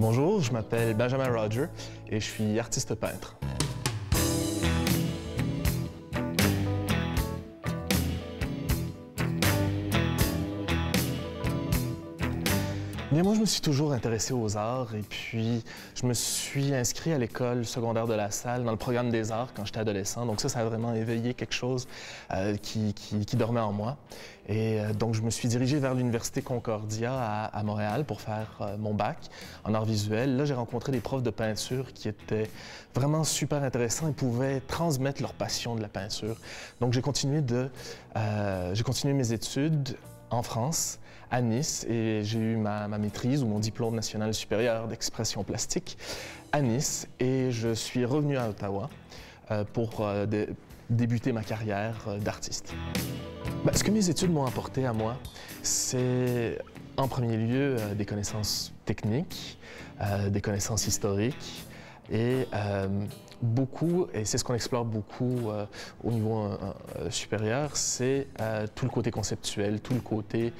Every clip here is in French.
Bonjour, je m'appelle Benjamin Roger et je suis artiste peintre. Bien, moi, je me suis toujours intéressé aux arts et puis je me suis inscrit à l'école secondaire de La Salle dans le programme des arts quand j'étais adolescent. Donc ça a vraiment éveillé quelque chose qui dormait en moi. Et donc je me suis dirigé vers l'Université Concordia à Montréal pour faire mon bac en arts visuels. Là, j'ai rencontré des profs de peinture qui étaient vraiment super intéressants et pouvaient transmettre leur passion de la peinture. Donc j'ai continué mes études en France, à Nice, et j'ai eu ma maîtrise ou mon diplôme national supérieur d'expression plastique à Nice, et je suis revenu à Ottawa pour débuter ma carrière d'artiste. Ce que mes études m'ont apporté à moi, c'est en premier lieu des connaissances techniques, des connaissances historiques, et beaucoup, et c'est ce qu'on explore beaucoup au niveau supérieur, c'est tout le côté conceptuel, tout le côté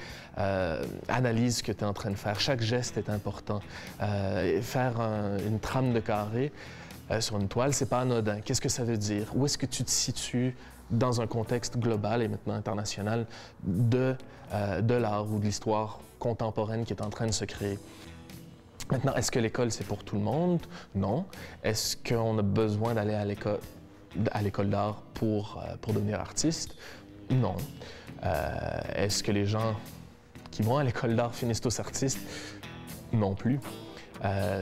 analyse que tu es en train de faire. Chaque geste est important. Faire une trame de carré sur une toile, c'est pas anodin. Qu'est-ce que ça veut dire? Où est-ce que tu te situes dans un contexte global et maintenant international de l'art ou de l'histoire contemporaine qui est en train de se créer? Maintenant, est-ce que l'école, c'est pour tout le monde? Non. Est-ce qu'on a besoin d'aller à l'école d'art pour devenir artiste? Non. Est-ce que les gens qui vont à l'école d'art finissent tous artistes? Non plus.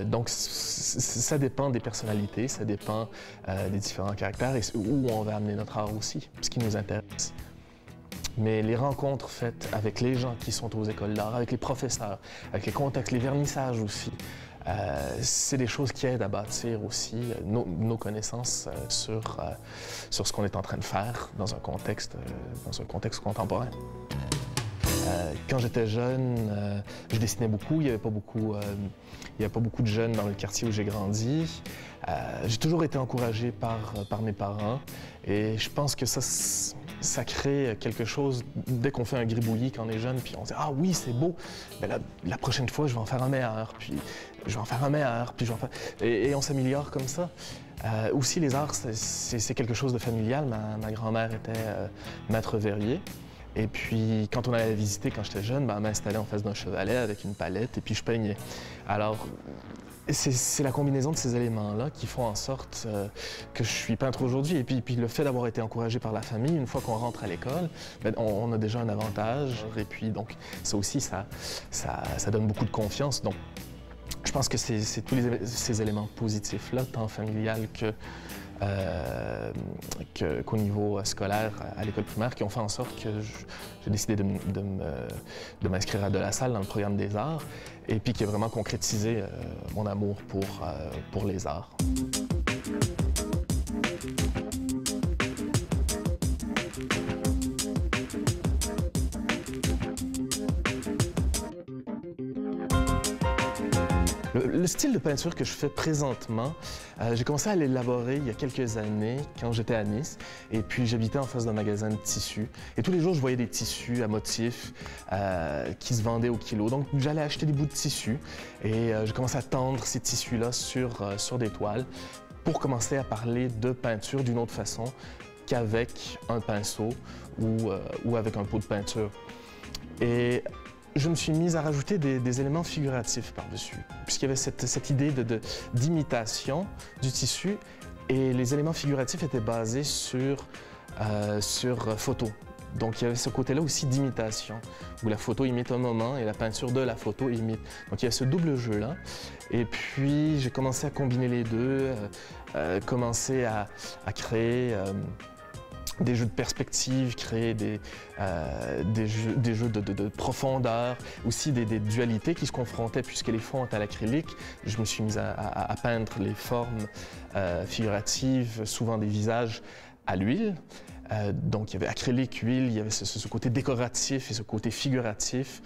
Donc, ça dépend des personnalités, ça dépend des différents caractères et où on va amener notre art aussi, ce qui nous intéresse. Mais les rencontres faites avec les gens qui sont aux écoles d'art, avec les professeurs, avec les contextes, les vernissages aussi, c'est des choses qui aident à bâtir aussi nos connaissances sur ce qu'on est en train de faire dans un contexte contemporain. Quand j'étais jeune, je dessinais beaucoup. Il n'y avait pas beaucoup de jeunes dans le quartier où j'ai grandi. J'ai toujours été encouragé par mes parents et je pense que ça crée quelque chose dès qu'on fait un gribouillis quand on est jeune, puis on se dit « Ah oui, c'est beau, bien, la prochaine fois, je vais en faire un meilleur, puis je vais en faire un meilleur, puis je vais en faire... » Et on s'améliore comme ça. Aussi, les arts, c'est quelque chose de familial. Ma grand-mère était maître verrier. Et puis, quand on allait la visiter quand j'étais jeune, elle m'installait en face d'un chevalet avec une palette et puis je peignais. Alors, c'est la combinaison de ces éléments-là qui font en sorte que je suis peintre aujourd'hui. Et puis le fait d'avoir été encouragé par la famille, une fois qu'on rentre à l'école, on a déjà un avantage. Et puis donc, ça aussi, ça donne beaucoup de confiance. Donc, je pense que c'est tous ces éléments positifs-là, tant familial qu'au niveau scolaire à l'école primaire, qui ont fait en sorte que j'ai décidé de m'inscrire à De La Salle dans le programme des arts et puis qui a vraiment concrétisé mon amour pour les arts. Le style de peinture que je fais présentement, j'ai commencé à l'élaborer il y a quelques années quand j'étais à Nice et puis j'habitais en face d'un magasin de tissus et tous les jours je voyais des tissus à motifs qui se vendaient au kilo. Donc j'allais acheter des bouts de tissu et je commençais à tendre ces tissus-là sur des toiles pour commencer à parler de peinture d'une autre façon qu'avec un pinceau ou avec un pot de peinture. Et je me suis mise à rajouter des éléments figuratifs par-dessus, puisqu'il y avait cette idée d'imitation du tissu, et les éléments figuratifs étaient basés sur photo. Donc il y avait ce côté-là aussi d'imitation, où la photo imite un moment et la peinture de la photo imite. Donc il y a ce double jeu-là. Et puis j'ai commencé à combiner les deux, commencer à créer des jeux de perspective, créer des jeux de profondeur, aussi des dualités qui se confrontaient puisque les fonds étaient à l'acrylique. Je me suis mise à peindre les formes figuratives, souvent des visages à l'huile. Donc, il y avait acrylique, huile, il y avait ce côté décoratif et ce côté figuratif.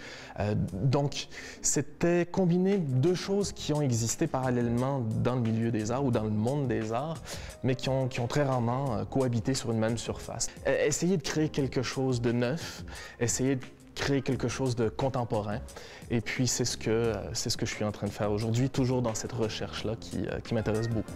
Donc, c'était combiner deux choses qui ont existé parallèlement dans le milieu des arts ou dans le monde des arts, mais qui ont très rarement cohabité sur une même surface. Essayer de créer quelque chose de neuf, essayer de créer quelque chose de contemporain. Et puis, c'est ce que je suis en train de faire aujourd'hui, toujours dans cette recherche-là qui m'intéresse beaucoup.